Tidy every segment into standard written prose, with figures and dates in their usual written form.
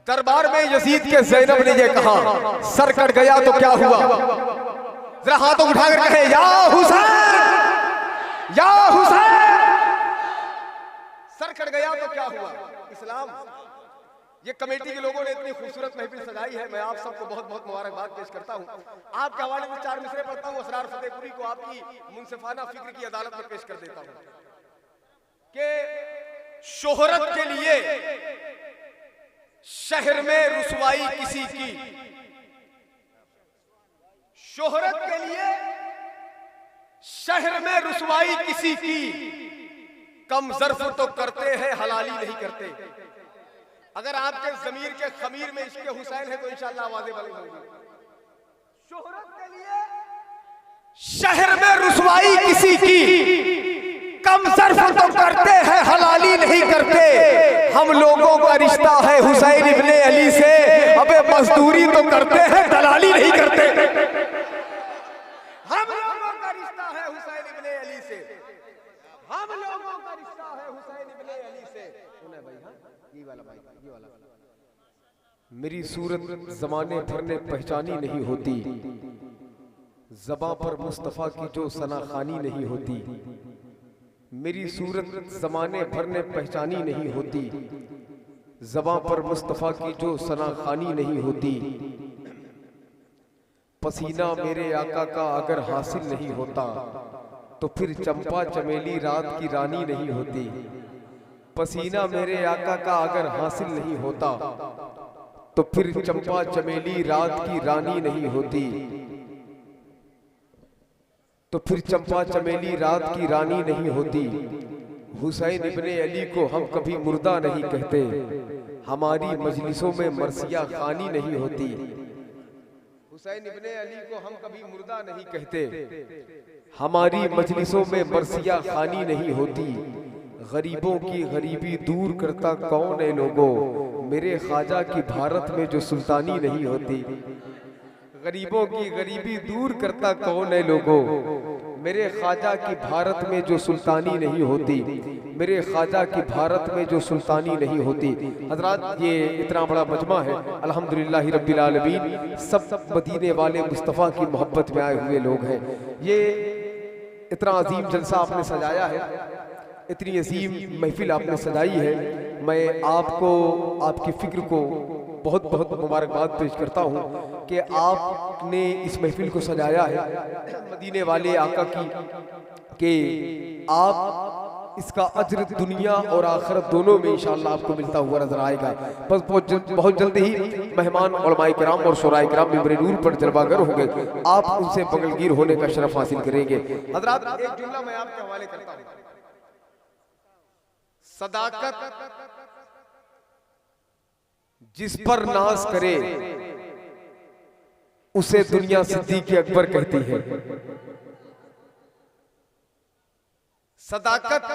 दरबार में यजीद के ज़ैनब ने ये कहा, सर कट गया तो क्या हुआ? जरा हाथों उठाकर कहे या हुसैन, या हुसैन। सर कट गया तो क्या हुआ? इस्लाम। ये कमेटी के लोगों ने इतनी खूबसूरत महफिल सजाई है, मैं आप सबको बहुत बहुत मुबारकबाद पेश करता हूँ। आपके हवाले में 4 मिसरे पढ़ता हूँ, असरार फतेहपुरी को आपकी मुनसिफाना फिक्र की अदालत में पेश कर देता हूँ कि शोहरत के लिए शहर में रुसवाई किसी की, शोहरत के लिए शहर में रुसवाई किसी की, कम ज़र्फ तो करते हैं हलाली नहीं करते। अगर आपके ज़मीर के खमीर में इश्क़ हुसैन है तो इंशाअल्लाह आवाज़ें बुलंद होंगी। शोहरत के लिए शहर में रुसवाई किसी की, कम ज़र्फ तो करते हैं हलाली नहीं करते। हम लोगों का रिश्ता है हुसैन इब्ने अली से, अबे मजदूरी तो करते हैं दलाली नहीं करते। हम लोगों का रिश्ता है हुसैन इब्ने अली से, हम लोगों का रिश्ता है हुसैन इब्ने अली से। ये वाला भाई, ये वाला। मेरी सूरत ज़माने भर ने पहचानी नहीं होती, ज़बां पर मुस्तफ़ा की जो सनाखानी नहीं होती। मेरी सूरत ज़माने भर ने पहचानी नहीं होती, ज़बां पर मुस्तफ़ा की जो सनाखानी नहीं होती। पसीना मेरे आका का अगर हासिल नहीं होता तो फिर चंपा चमेली रात की रानी नहीं होती। पसीना मेरे आका का अगर हासिल नहीं होता तो फिर चंपा चमेली रात की रानी नहीं होती, तो फिर चंपा चमेली रात की रानी नहीं होती। हुसैन इब्ने अली को हम कभी मुर्दा नहीं कहते, हमारी मजलिसों में मरसिया खानी नहीं होती। हुसैन इब्ने अली को हम कभी मुर्दा नहीं कहते, हमारी मजलिसों में मरसिया खानी नहीं होती। गरीबों की गरीबी दूर करता कौन है लोगों, मेरे ख्वाजा की भारत में जो सुल्तानी नहीं होती। गरीबों की गरीबी दूर करता कौन है लोगों, मेरे ख्वाजा की भारत में जो सुल्तानी नहीं होती, मेरे ख्वाजा की भारत में जो सुल्तानी नहीं होती। हजरात, ये इतना बड़ा मजमा है, अल्हम्दुलिल्लाह रब्बिल आलमीन, सब मदीने वाले मुस्तफ़ा की मोहब्बत में आए हुए लोग हैं। ये इतना अजीम जलसा आपने सजाया है, इतनी अजीम महफिल आपने सजाई है। मैं आपको, आपकी फिक्र को बहुत बहुत मुबारकबाद पेश करता हूँ कि आपने इस महफिल को सजाया है मदीने वाले आका की, कि आप इसका अज्र दुनिया और आखिरत दोनों में इंशाअल्लाह आपको मिलता हुआ नजर आएगा। बस बहुत जल्द ही मेहमान उलमाए किराम और शुराए किराम मिंबर नूर पर जलवागर होंगे, आप उनसे बगलगीर होने का शरफ हासिल करेंगे। हजरात, एक जुमला मैं आपके हवाले करता हूँ। सदाकत जिस पर नाज करे उसे दुनिया सिद्दीक़ अकबर कहती है। सदाकत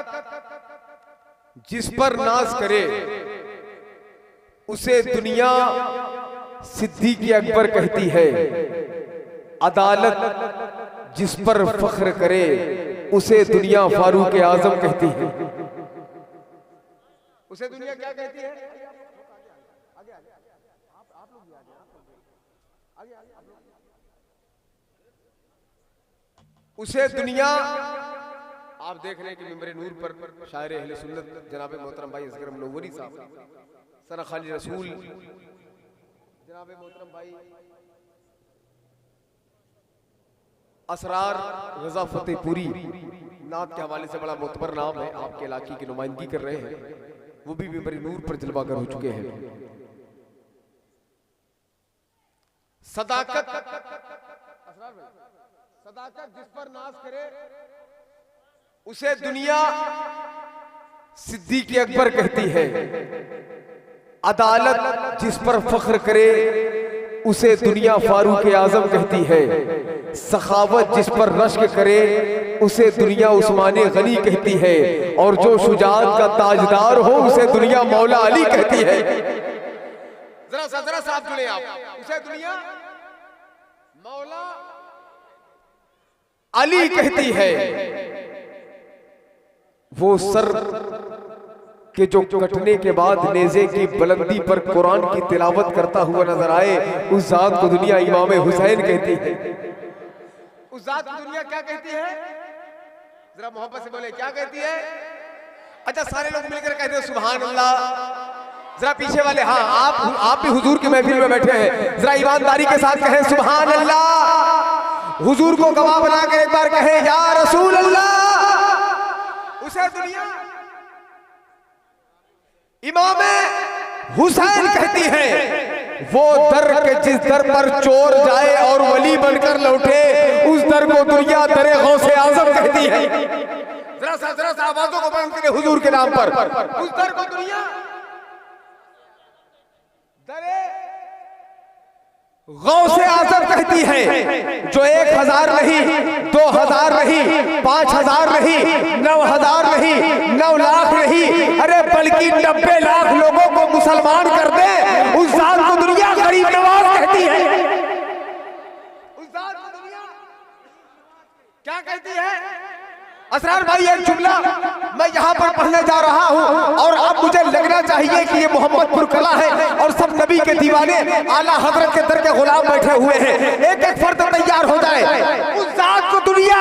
जिस पर नाज करे उसे दुनिया सिद्दीक़ अकबर कहती है। अदालत जिस पर फख्र करे उसे दुनिया फारूक आजम कहती है। उसे दुनिया क्या कहती है? उसे दुनिया, आप देख रहे हैं कि मिंबर नूर पर शायर अहले सुन्नत जनाब मोहतरम भाई असगर मुनव्वरी साहब, सना खाली रसूल जनाब मोहतरम भाई असरार रज़ा फतेहपुरी नात के हवाले से बड़ा मोतबर नाम है, आपके इलाके की नुमाइंदगी कर रहे हैं, वो भी मिंबर नूर पर जलवागर हो चुके हैं। सदाकत, सदाकत जिस पर नाज करे उसे दुनिया सिद्दीक़ अकबर कहती है। अदालत जिस पर फख्र करे उसे दुनिया फारूक आजम कहती है। सखावत जिस पर रश्क करे उसे दुनिया उस्माने गनी कहती है। और जो शुजाअत का ताजदार हो उसे दुनिया मौला अली कहती है। जरा सा आप जुड़े, आप उसे दुनिया मौला अली कहती है। वो सर कि जो कटने के बाद नेज़े की बुलंदी पर कुरान की तिलावत करता हुआ नजर आए, उस जात को दुनिया इमाम हुसैन कहती है। उस जात को दुनिया क्या कहती है? जरा मोहब्बत से बोले, क्या कहती है? अच्छा, सारे लोग मिलकर कहते हैं सुभान अल्लाह। जरा पीछे वाले, हाँ आप भी हुजूर की महफिल में बैठे हैं, जरा ईमानदारी के साथ कहें सुभान अल्लाह। हुजूर को गवाह बनाकर एक बार कहें या रसूल अल्लाह। उसे दुनिया इमाम हुसैन कहती है। वो दर के जिस दर पर चोर जाए और वली बनकर लौटे, उस दर को दुनिया दरे गौसे आजम कहती है। जरा सा आवाजों को बंद करें हुजूर के नाम पर। उस दर को दुनिया दरे गौसे आजम कहती है, जो 1000 नहीं, 2000 नहीं, 5000 नहीं, 9000 नहीं, 9 लाख नहीं, अरे बल्कि 90 लाख लोगों को मुसलमान कर दे, उस जात को दुनिया गरीब नवाज कहती है। उस जात को दुनिया क्या कहती है? असरार भाई, एक जुमला मैं यहाँ पर पढ़ने जा रहा हूँ, और अब मुझे लगना चाहिए कि ये मोहम्मदपुर कला है और सब नबी के दीवाने आला हजरत के दर के गुलाम बैठे हुए हैं। एक एक फर्द तैयार हो जाए। उस जात को दुनिया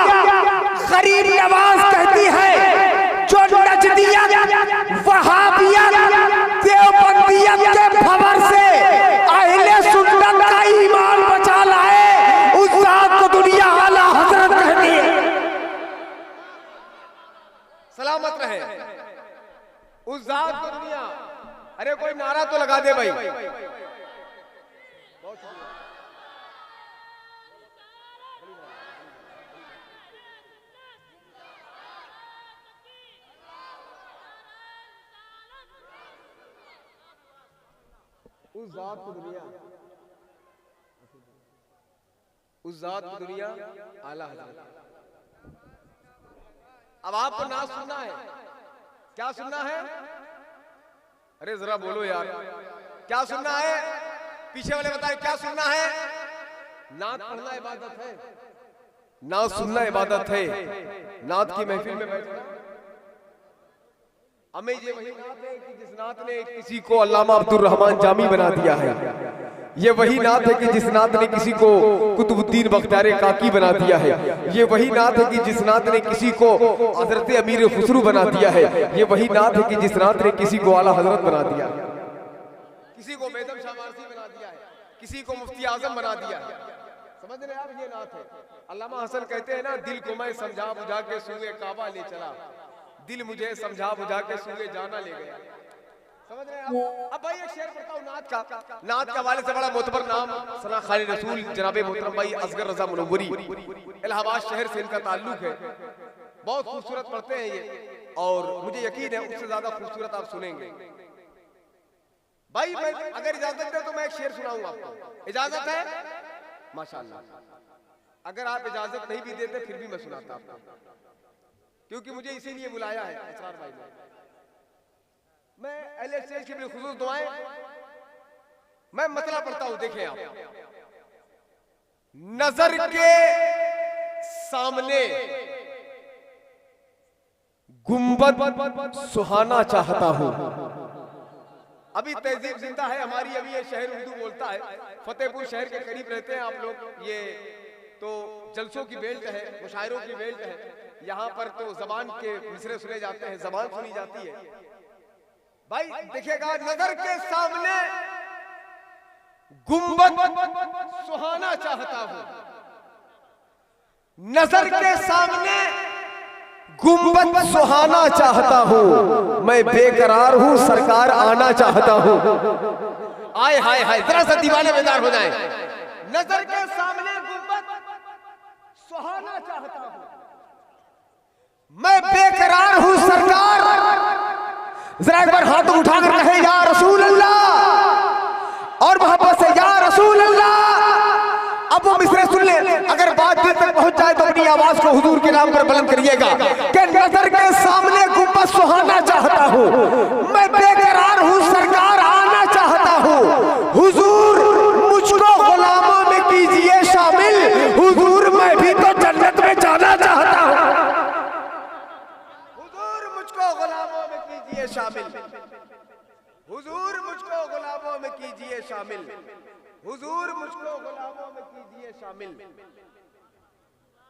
गरीब नवाज कहती है, जो नजदिया वहाबिया देवबंदिया के भंवर से अहले सुन्नत का ईमान बचा लाए, उस जात को दुनिया आला हजरत कहती है। सलामत रहे उस जात को दुनिया। अरे कोई नारा तो लगा दे भाई। उस जात को दुनिया, उस जात को दुनिया आला हज़रत। अब आपको ना सुनना है, क्या सुनना है? अरे जरा बोलो यार, क्या सुनना है? पीछे वाले बताए क्या सुनना है? नात पढ़ना इबादत है, नात सुनना इबादत है। नात की महफिल में बैठना हमें ये वही नात है कि जिस नात ने किसी को अल्लामा अब्दुल रहमान जामी बना दिया है। ये वही नात है कि जिस नात ने किसी को कुतुबुद्दीन बख्तियार काकी बना दिया है। ये वही नात है कि जिस नात ने किसी को हजरत अमीर खुसरू बना दिया है। ये वही नात है कि जिस नात ने किसी को आला हजरत बना दिया है, किसी को बेदम शाह वारसी बना दिया है, किसी को मुफ्ती आजम बना दिया है। समझ रहे आप? ये नात है। अल्लामा हसन कहते हैं ना, दिल को मैं समझा बुझा के सूए काबा ले चला, दिल मुझे समझा बुझा के सूए जाना ले गया। समझ रहे हैं आप? अब भाई एक शेर पढ़ता हूँ नात का। नात के हवाले से बड़ा मोतबर नाम सना खाली रसूल जनाब मोहतरम भाई असगर रजा मुनव्वरी, इलाहाबाद शहर से इनका ताल्लुक है। बहुत खूबसूरत पढ़ते हैं ये, और मुझे यकीन है उससे ज्यादा खूबसूरत आप सुनेंगे। भाई मैं अगर इजाजत दे तो मैं एक शेर सुनाऊंगा आपको। इजाजत है? माशाअल्लाह। अगर आप इजाजत नहीं भी देते फिर भी मैं सुनाता आपको, क्योंकि मुझे इसीलिए बुलाया है असरार भाई ने। मैं अहले स्टेज की बिलखुसूस दुआएं मैं मतला पढ़ता हूं। देखें आप, नजर के सामने गुंबद सुहाना चाहता हूं। अभी तहजीब जिंदा है हमारी, अभी ये शहर उर्दू बोलता है। फतेहपुर शहर के करीब रहते हैं आप लोग। ये तो जलसों की बेल्ट है, मुशायरों की बेल्ट है। यहाँ पर तो जबान के मिसरे सुने जाते हैं, जबान सुनी जाती है। भाई देखिएगा, नजर के सामने गुंबद सुहाना चाहता हूं, नजर के सामने गुंबद सुहाना चाहता हूं। मैं बेकरार हूं, सरकार आना चाहता हूं। आए हाय हाय, जरा सा दीवाने बेदार हो जाए। नजर के सामने गुंबद सुहाना चाहता हूं, मैं बेकरार हूं, सरकार। जरा एक बार हाथ उठाकर कहे या रसूल अल्लाह, और मोहब्बत से या रसूल अल्लाह। अब वो मिसरे सुन ले, अगर बात दिल तक पहुंच जाए तो अपनी आवाज को हुजूर के नाम पर बुलंद करिएगा कि नजर के सामने गुंबद सुहाना चाहता हूं, मैं बेकरार हूं, सरकार आना चाहता हूं। हुजूर मुझको गुलामों में कीजिए शामिल, हुजूर मैं भी तो जन्नत में जाना चाहता हूं। हुजूर मुझको गुलामों में कीजिए शामिल। हुजूर मुझको गुलामों में कीजिए शामिल, हुजूर मुझको गुलामों में कीजिए शामिल।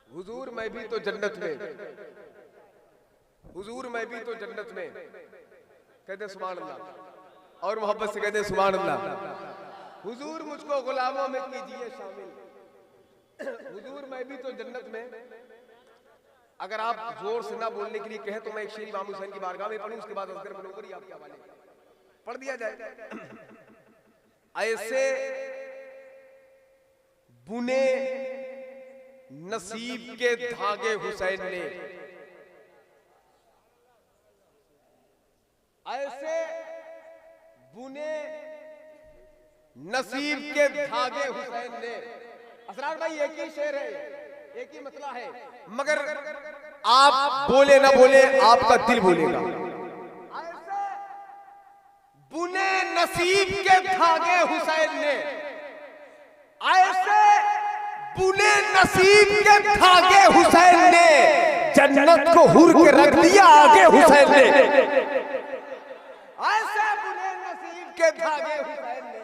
हुजूर मैं भी तो जन्नत में, हुजूर मैं भी तो जन्नत में। कहते सुभान अल्लाह और मोहब्बत से कहते सुभान अल्लाह। हुजूर मुझको गुलामों में कीजिए शामिल, हुजूर मैं भी तो जन्नत में। अगर आप जोर से ना बोलने के लिए कहें तो मैं एक शेर इमाम हुसैन की बारगाह में पढ़ूं, उसके बाद असगर मनोवर ही आपके हवाले पढ़ दिया जाए। ऐसे बुने नसीब के धागे हुसैन ने, ऐसे बुने नसीब के धागे हुसैन ने। असरार भाई एक ही शेर है, एक ही मसला है, मगर आप बोले ना बोले आपका दिल बोलेगा। ऐसे बुने नसीब के धागे हुसैन ने, ऐसे बुने नसीब के धागे हुसैन ने, जन्नत को हुर के रख दिया आगे हुसैन ने। ऐसे बुने नसीब के धागे हुसैन ने,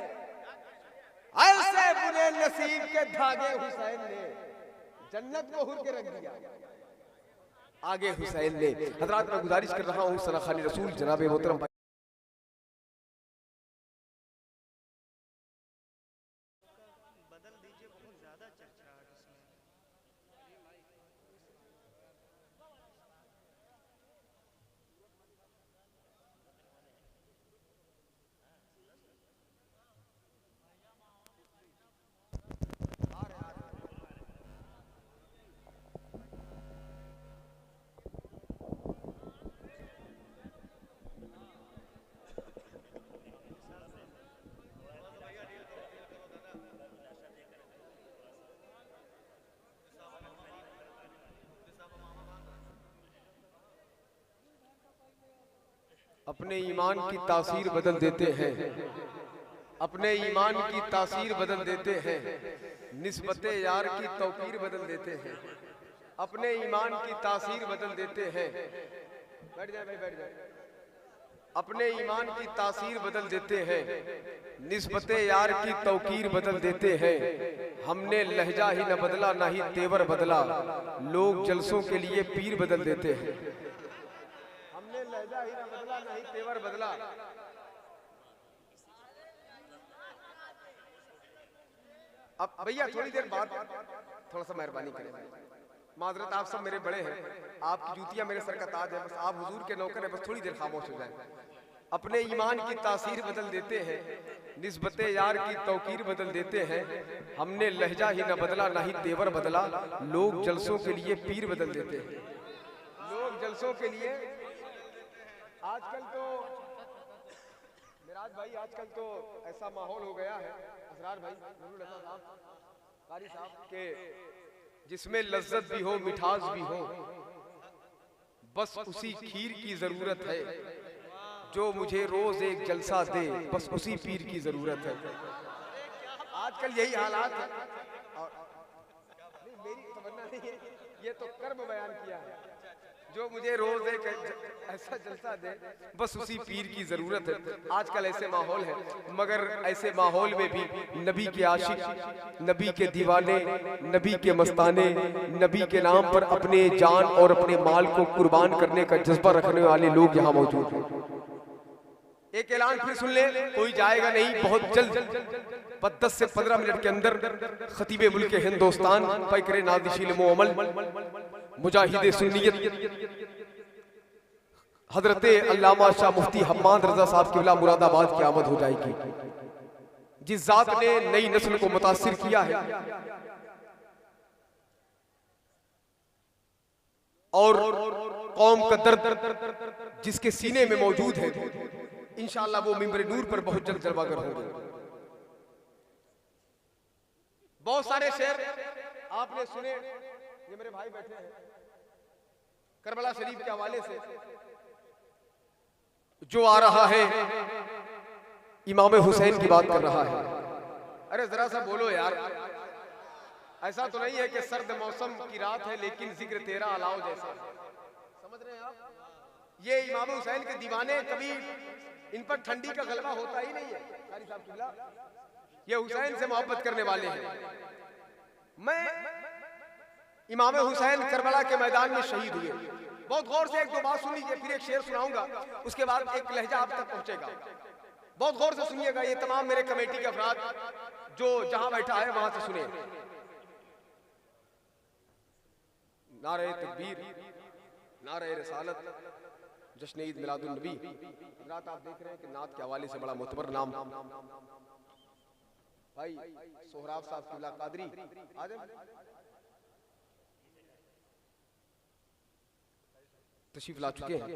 ऐसे बुने नसीब के धागे हुसैन ने, जन्नत को हुर के रख दिया आगे हुसैन ने। हजरात मैं गुजारिश कर रहा हूँ सना खानी रसूल जनाब मोहतरम अपने ईमान की तासीर बदल देते हैं, अपने ईमान की तासीर बदल देते हैं, निस्बते यार की तौकीर बदल देते हैं, अपने ईमान की तासीर बदल देते हैं। बैठ जाए भाई बैठ जाए। अपने ईमान की तासीर बदल देते हैं, निस्बते यार की तौकीर बदल देते हैं। हमने लहजा ही न बदला ना ही तेवर बदला, लोग जलसों के लिए पीर बदल देते हैं। हमने लहजा ही न बदला ना ही तेवर बदला। अब भैया थोड़ी देर बाद थोड़ा सा मेहरबानी करें, माजरत आप सब मेरे बड़े हैं, आपकी जूतियां मेरे सर का ताज है, बस आप हुजूर के नौकर हैं, बस थोड़ी देर खामोश हो जाए। अपने ईमान की तासीर बदल देते हैं, निस्बते यार की तौकीर बदल देते हैं। हमने लहजा ही न बदला ना ही तेवर बदला, लोग जलसों के लिए पीर बदल देते हैं। लोग जलसों के लिए आजकल तो मिराज भाई, आजकल तो ऐसा माहौल हो गया है असरार भाई, नूरुल अता साहब, कारी साहब के जिसमें लज्जत भी हो मिठास भी हो, बस उसी खीर की जरूरत है जो मुझे रोज एक जलसा दे, बस उसी पीर की जरूरत है। आजकल यही हालात है। और मेरी तमन्ना नहीं है, ये तो कर्म बयान किया है, जो मुझे रोज एक ऐसा जलसा दे, बस उसी पीर की जरूरत है। आजकल ऐसे माहौल है, मगर ऐसे माहौल में भी नबी के आशिक, नबी के दीवाने, नबी के मस्ताने, नबी के नाम पर अपने जान और अपने माल को कुर्बान करने का जज्बा रखने वाले लोग यहाँ मौजूद हैं। एक ऐलान फिर सुन ले, कोई जाएगा नहीं, बहुत जल्द 10 से 15 मिनट के अंदर खतीबे मुल्क हिंदुस्तान फैकरे नादिशील मोअमल मुजाहिद सुन्नियत हजरत अल्लामा शाह मुफ्ती हम्माद रजा साहब की मुरादाबाद की आमद हो जाएगी। जिस जात ने नई नस्ल को मुतासिर किया है और कौम का दर्द जिसके सीने में मौजूद है, इंशाअल्लाह वो मिंबर नूर पर बहुत जल्द जलवागर होंगे। बहुत सारे शेर आपने सुने, ये मेरे भाई बैठे हैं, करबला शरीफ के हवाले से जो आ रहा है इमाम हुसैन की बात कर रहा है। अरे जरा सा बोलो यार, ऐसा तो नहीं है कि सर्द मौसम की रात है लेकिन जिक्र तेरा अलाव जैसा, समझ रहे हैं आप? ये इमाम हुसैन के दीवाने, कभी इन पर ठंडी का गलबा होता ही नहीं है। कारी साहब किबला, ये हुसैन से मोहब्बत करने वाले हैं। मैं इमाम हुसैन करबला के मैदान में शहीद हुए। बहुत गौर से एक दो बात सुन लीजिए, फिर एक शेर सुनाऊंगा, उसके बाद एक लहजा आप तक पहुंचेगा। बहुत गौर से सुनिएगा, ये तमाम मेरे कमेटी के अफराद जो जहां बैठा है वहां से सुने। नारे तकबीर, नारे रिसालत, जश्न ईद मिलादुन नबी। रात आप देख रहे हैं कि नात के हवाले से बड़ा मुतबर नाम भाई सोहराब साहब किबला कादरी आज तशरीफ ला चुके हैं।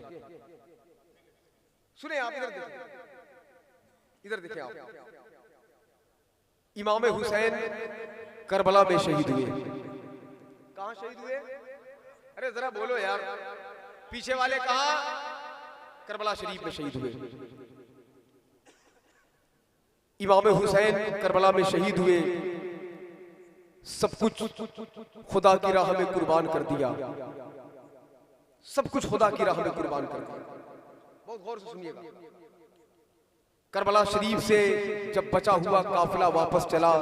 सुने आप, इधर देखें आप। इमाम हुसैन करबला में शहीद हुए। कहां शहीद हुए? अरे जरा बोलो यार, पीछे वाले कहा? करबला शरीफ में शहीद हुए। इमाम हुसैन करबला में शहीद हुए, सब कुछ खुदा की राह में कुर्बान कर दिया, सब कुछ खुदा की राह में कुर्बान कर दिया। बहुत गौर से सुनिएगा। करबला शरीफ से जब बचा हुआ काफिला वापस चला,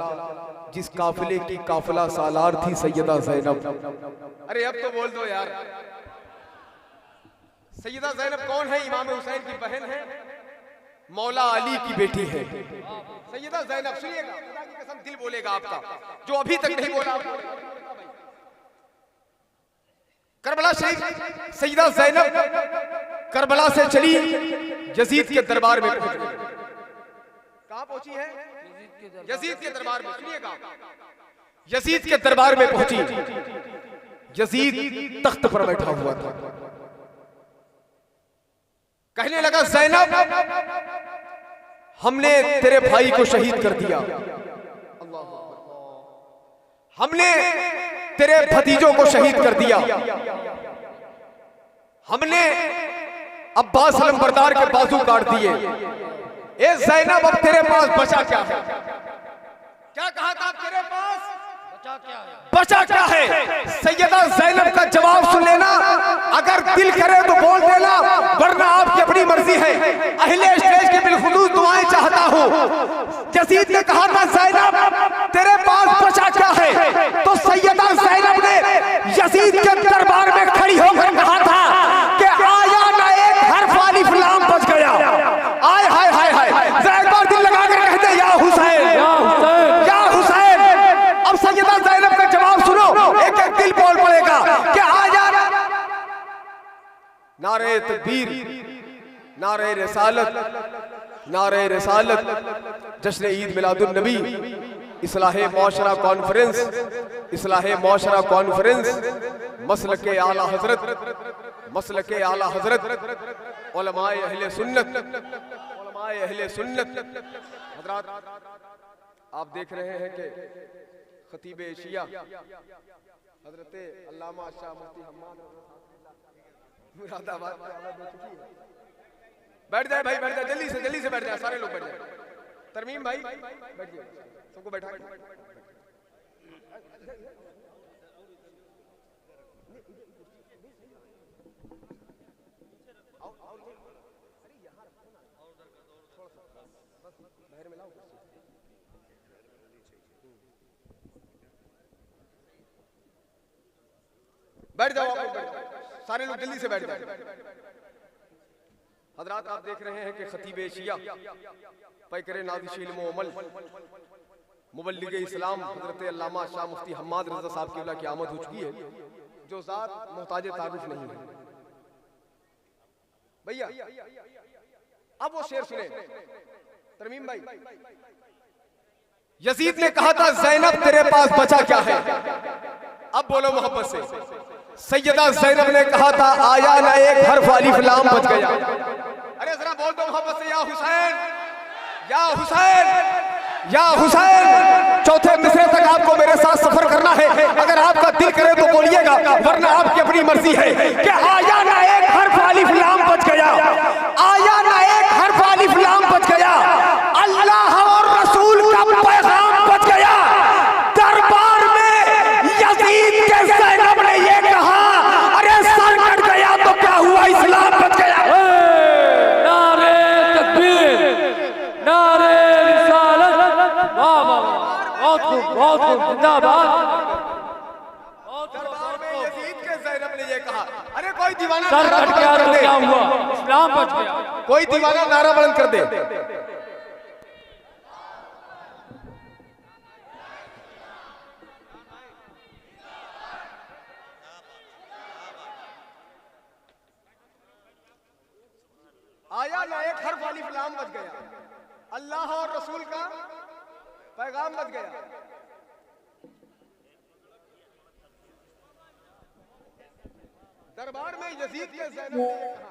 जिस काफिले की काफिला सालार थी सैयदा ज़ैनब। अरे अब तो बोल दो यार, सैयदा ज़ैनब कौन है? इमाम हुसैन की बहन है, मौला अली की बेटी है सैयदा ज़ैनब। सुनिएगा, खुदा की कसम दिल बोलेगा आपका, जो अभी तक नहीं बोला। करबला शरीफ सैयदा ज़ैनब करबला से चली, यजीद के दरबार में पहुंच गई। कहां पहुंची है? यजीद के दरबार में। सुनिएगा, यजीद के दरबार में पहुंची। यजीद तख्त पर बैठा हुआ था। कहने लगा, ज़ैनब हमने तेरे भाई को शहीद कर दिया, हमने तेरे भतीजों को शहीद कर दिया, हमने अब्बास अलमबरदार के बाजू काट दिए। ए ज़ैनब, अब तेरे पास बचा क्या है? क्या कहा था? तेरे पास बचा क्या है? सैयदा ज़ैनब का जवाब सुन लेना, अगर दिल करे तो बोल देना, वरना आपकी अपनी मर्जी है। अहले स्टेज के बिलखुसूस दुआएं चाहता हूँ। यजीद ने कहा था, ज़ैनब तेरे पास बचा क्या है? तो सैयदा ज़ैनब ने यजीद के दरबार में खड़ी होकर कहा था कि आया ना एक हर्फ वाली फलाम बच गया। आय हाय हाय हाय, ज़ैनब दिल लगा कर कहते, या हुसैन, या हुसैन। अब सैयदा ज़ैनब का जवाब सुनो, एक एक दिल बोल पड़ेगा कि आया ना। नारे तकबीर, नारे रिसालत, नारे रिसालत, जश्न ईद मिलादुन नबी, इस्लाहे मौशरा कॉन्फ्रेंस, इस्लाहे मौशरा कॉन्फ्रेंस, मसलके आला हजरत, मसलके आला हजरत, उलमाए अहले सुन्नत, उलमाए अहले सुन्नत। हजरात आप देख रहे हैं कि खतीब एशिया हजरत अल्लामा शाह मुफ्ती हम्माद मुरादाबाद बैठ जाए भाई, बैठ जाए, जल्दी से बैठ जाए, सारे लोग बैठ जाए। तरमीम भाई बैठ जाइए, सबको बैठा बैठ जाओ, सारे लोग जल्दी से बैठ जाए। हजरात आप देख रहे हैं कि खतीब एशिया पैकरे नादिश इल्म व अमल मुबल्लिग इस्लाम हजरत अल्लामा शाह मुफ्ती हम्माद रज़ा साहब क़िबला की आमद हो चुकी है, जो ज़ात मोहताज तारुफ नहीं है। भैया अब वो शेर सुने तरमीम भाई। यजीद ने कहा था, ज़ैनब तेरे पास बचा क्या है? अब बोलो मोहब्बत से। सैयदा ज़ैनब ने कहा था, आया ना एक हर्फ अलिफ लाम बच गया। अरे जरा बोल दो मोहब्बत से, या हुसैन, या हुसैन, या हुसैन। चौथे मिसरे तक आपको मेरे साथ सफर करना है, अगर आपका दिल करे तो बोलिएगा, वरना आपकी अपनी मर्जी है। कि आया ना एक हर्फ अलिफ लाम बच गया, आया ना एक हर्फ अलिफ लाम बच गया, अल्लाह और रसूल का पैगाम बच गया। दरबार में यजीद के ज़ैनब ने ये कहा, अरे सर कट गया तो क्या हुआ, इस्लाम बच गया। जिंदाबाद। दरबार में यजीद के ज़ैनब ने ये कहा, अरे कोई दीवाना सर नारा कट गया बुलंद तो कर क्या दे, हुआ, इस्लाम बच गया। कोई दीवाना नारा बुलंद कर दे। आया ना एक हर्फ वाली फलाम बच गया, अल्लाह और रसूल का पैगाम बच गया। दरबार में यजीद के ज़ैनब ने कहा,